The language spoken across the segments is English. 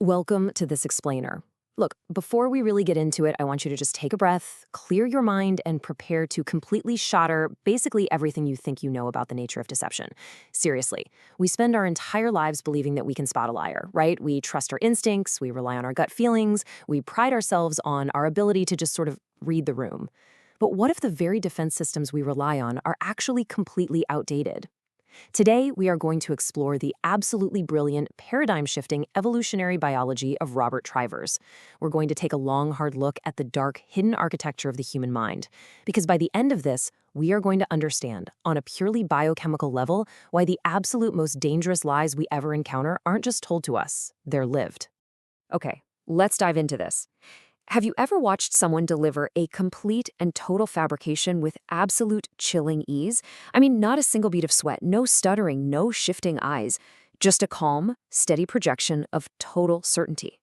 Welcome to this explainer. Look, before we really get into it, I want you to just take a breath, clear your mind, and prepare to completely shatter basically everything you think you know about the nature of deception. Seriously, we spend our entire lives believing that we can spot a liar, right? We trust our instincts, we rely on our gut feelings, we pride ourselves on our ability to just sort of read the room. But what if the very defense systems we rely on are actually completely outdated? Today, we are going to explore the absolutely brilliant, paradigm-shifting evolutionary biology of Robert Trivers. We're going to take a long, hard look at the dark, hidden architecture of the human mind. Because by the end of this, we are going to understand, on a purely biochemical level, why the absolute most dangerous lies we ever encounter aren't just told to us, they're lived. Okay, let's dive into this. Have you ever watched someone deliver a complete and total fabrication with absolute chilling ease? I mean, not a single bead of sweat, no stuttering, no shifting eyes, just a calm, steady projection of total certainty.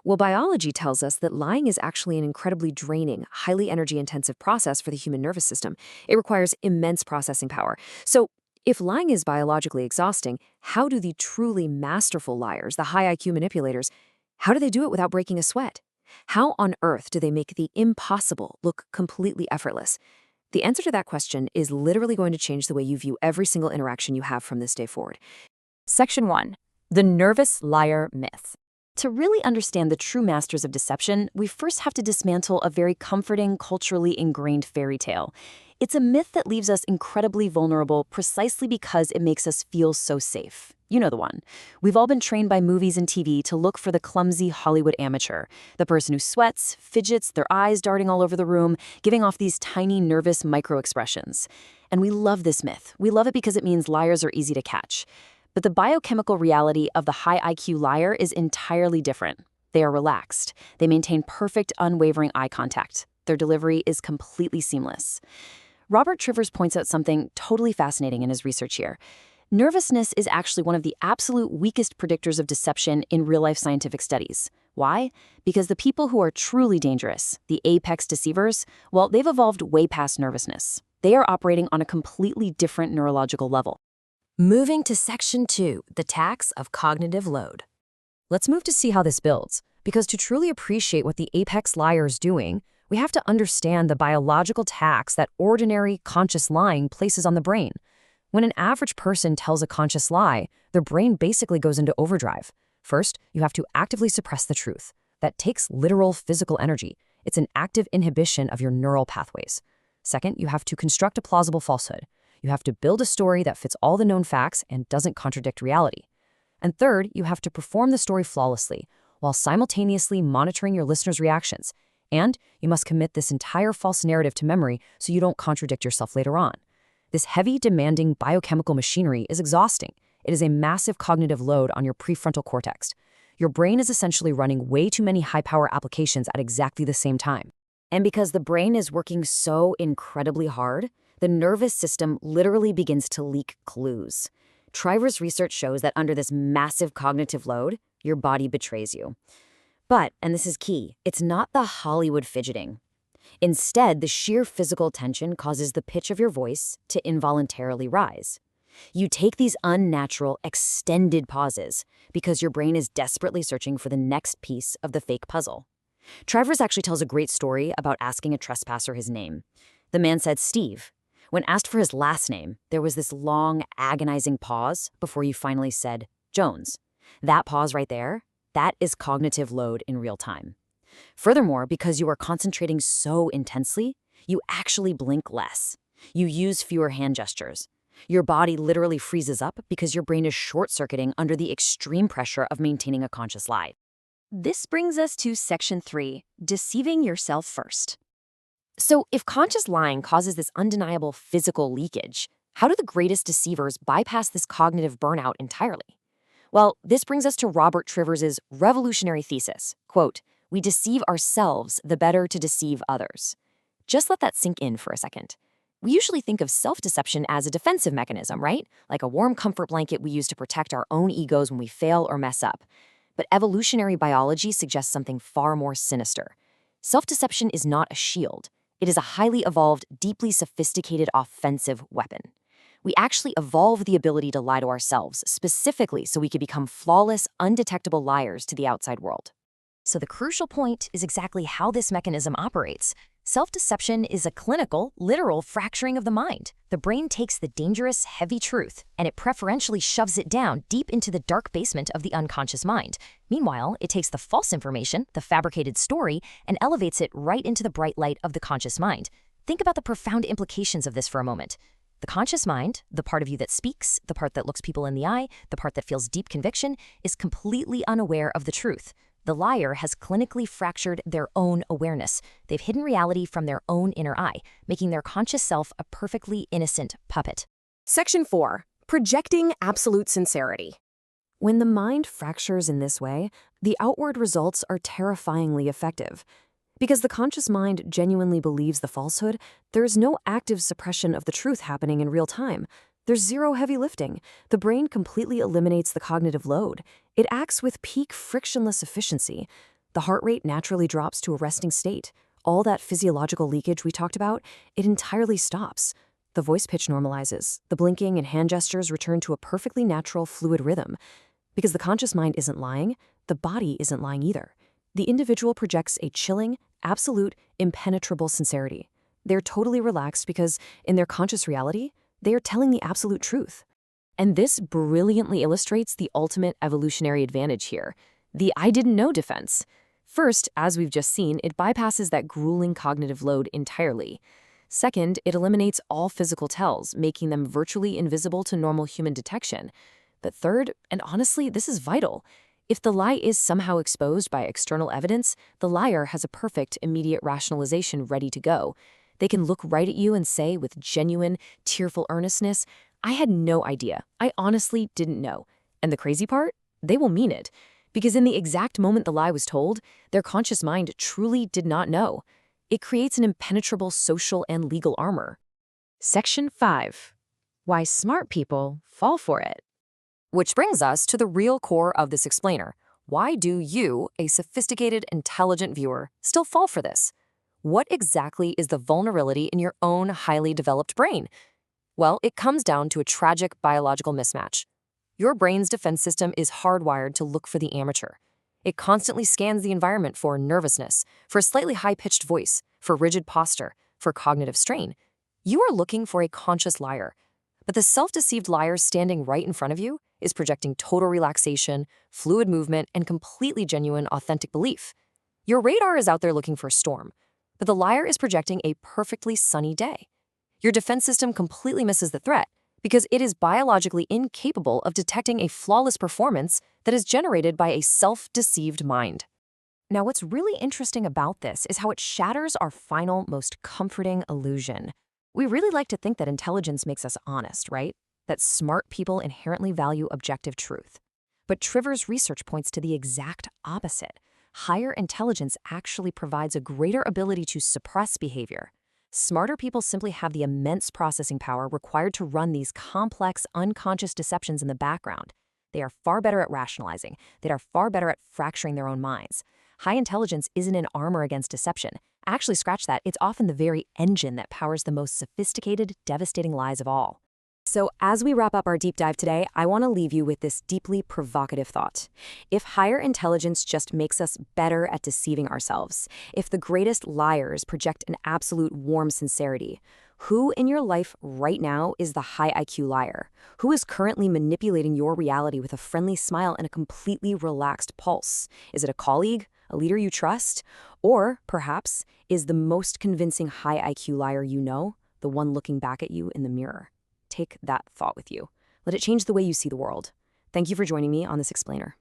Well, biology tells us that lying is actually an incredibly draining, highly energy-intensive process for the human nervous system. It requires immense processing power. So, if lying is biologically exhausting, how do the truly masterful liars, the high IQ manipulators, how do they do it without breaking a sweat? How on earth do they make the impossible look completely effortless? The answer to that question is literally going to change the way you view every single interaction you have from this day forward. Section 1. The nervous liar myth. To really understand the true masters of deception, we first have to dismantle a very comforting, culturally ingrained fairy tale. It's a myth that leaves us incredibly vulnerable precisely because it makes us feel so safe. You know the one. We've all been trained by movies and TV to look for the clumsy Hollywood amateur, the person who sweats, fidgets, their eyes darting all over the room, giving off these tiny, nervous micro-expressions. And we love this myth. We love it because it means liars are easy to catch. But the biochemical reality of the high IQ liar is entirely different. They are relaxed. They maintain perfect, unwavering eye contact. Their delivery is completely seamless. Robert Trivers points out something totally fascinating in his research here. Nervousness is actually one of the absolute weakest predictors of deception in real-life scientific studies. Why? Because the people who are truly dangerous, the apex deceivers, well, they've evolved way past nervousness. They are operating on a completely different neurological level. Moving to Section 2, the tax of cognitive load. Let's move to see how this builds, because to truly appreciate what the apex liar is doing, we have to understand the biological tax that ordinary, conscious lying places on the brain. When an average person tells a conscious lie, their brain basically goes into overdrive. First, you have to actively suppress the truth. That takes literal physical energy. It's an active inhibition of your neural pathways. Second, you have to construct a plausible falsehood. You have to build a story that fits all the known facts and doesn't contradict reality. And third, you have to perform the story flawlessly, while simultaneously monitoring your listeners' reactions. And you must commit this entire false narrative to memory so you don't contradict yourself later on. This heavy, demanding biochemical machinery is exhausting. It is a massive cognitive load on your prefrontal cortex. Your brain is essentially running way too many high-power applications at exactly the same time. And because the brain is working so incredibly hard, the nervous system literally begins to leak clues. Trivers' research shows that under this massive cognitive load, your body betrays you. But, and this is key, it's not the Hollywood fidgeting. Instead, the sheer physical tension causes the pitch of your voice to involuntarily rise. You take these unnatural, extended pauses because your brain is desperately searching for the next piece of the fake puzzle. Trivers actually tells a great story about asking a trespasser his name. The man said Steve. When asked for his last name, there was this long, agonizing pause before you finally said Jones. That pause right there, that is cognitive load in real time. Furthermore, because you are concentrating so intensely, you actually blink less. You use fewer hand gestures. Your body literally freezes up because your brain is short-circuiting under the extreme pressure of maintaining a conscious lie. This brings us to Section 3, deceiving yourself first. So if conscious lying causes this undeniable physical leakage, how do the greatest deceivers bypass this cognitive burnout entirely? Well, this brings us to Robert Trivers' revolutionary thesis, quote, "We deceive ourselves the better to deceive others." Just let that sink in for a second. We usually think of self-deception as a defensive mechanism, right? Like a warm comfort blanket we use to protect our own egos when we fail or mess up. But evolutionary biology suggests something far more sinister. Self-deception is not a shield. It is a highly evolved, deeply sophisticated offensive weapon. We actually evolved the ability to lie to ourselves, specifically so we could become flawless, undetectable liars to the outside world. So the crucial point is exactly how this mechanism operates. Self-deception is a clinical, literal fracturing of the mind. The brain takes the dangerous, heavy truth, and it preferentially shoves it down deep into the dark basement of the unconscious mind. Meanwhile, it takes the false information, the fabricated story, and elevates it right into the bright light of the conscious mind. Think about the profound implications of this for a moment. The conscious mind, the part of you that speaks, the part that looks people in the eye, the part that feels deep conviction, is completely unaware of the truth. The liar has clinically fractured their own awareness. They've hidden reality from their own inner eye, making their conscious self a perfectly innocent puppet. Section 4. Projecting absolute sincerity. When the mind fractures in this way, the outward results are terrifyingly effective. Because the conscious mind genuinely believes the falsehood, there is no active suppression of the truth happening in real time. There's zero heavy lifting. The brain completely eliminates the cognitive load. It acts with peak frictionless efficiency. The heart rate naturally drops to a resting state. All that physiological leakage we talked about, it entirely stops. The voice pitch normalizes. The blinking and hand gestures return to a perfectly natural, fluid rhythm. Because the conscious mind isn't lying, the body isn't lying either. The individual projects a chilling, absolute, impenetrable sincerity. They're totally relaxed because, in their conscious reality, they are telling the absolute truth. And this brilliantly illustrates the ultimate evolutionary advantage here, the I didn't know defense. First, as we've just seen, it bypasses that grueling cognitive load entirely. Second, it eliminates all physical tells, making them virtually invisible to normal human detection. But third, and honestly, this is vital, if the lie is somehow exposed by external evidence, the liar has a perfect, immediate rationalization ready to go. They can look right at you and say with genuine, tearful earnestness, I had no idea. I honestly didn't know. And the crazy part? They will mean it. Because in the exact moment the lie was told, their conscious mind truly did not know. It creates an impenetrable social and legal armor. Section 5. Why smart people fall for it. Which brings us to the real core of this explainer. Why do you, a sophisticated, intelligent viewer, still fall for this? What exactly is the vulnerability in your own highly developed brain? Well, it comes down to a tragic biological mismatch. Your brain's defense system is hardwired to look for the amateur. It constantly scans the environment for nervousness, for a slightly high-pitched voice, for rigid posture, for cognitive strain. You are looking for a conscious liar. But the self-deceived liar standing right in front of you is projecting total relaxation, fluid movement, and completely genuine, authentic belief. Your radar is out there looking for a storm, but the liar is projecting a perfectly sunny day. Your defense system completely misses the threat because it is biologically incapable of detecting a flawless performance that is generated by a self-deceived mind. Now, what's really interesting about this is how it shatters our final, most comforting illusion. We really like to think that intelligence makes us honest, right? That smart people inherently value objective truth. But Triver's research points to the exact opposite. Higher intelligence actually provides a greater ability to suppress behavior. Smarter people simply have the immense processing power required to run these complex, unconscious deceptions in the background. They are far better at rationalizing. They are far better at fracturing their own minds. High intelligence isn't an armor against deception. Actually, scratch that, it's often the very engine that powers the most sophisticated, devastating lies of all. So as we wrap up our deep dive today, I want to leave you with this deeply provocative thought. If higher intelligence just makes us better at deceiving ourselves, if the greatest liars project an absolute warm sincerity, who in your life right now is the high IQ liar? Who is currently manipulating your reality with a friendly smile and a completely relaxed pulse? Is it a colleague, a leader you trust? Or perhaps is the most convincing high IQ liar you know the one looking back at you in the mirror? Take that thought with you. Let it change the way you see the world. Thank you for joining me on this explainer.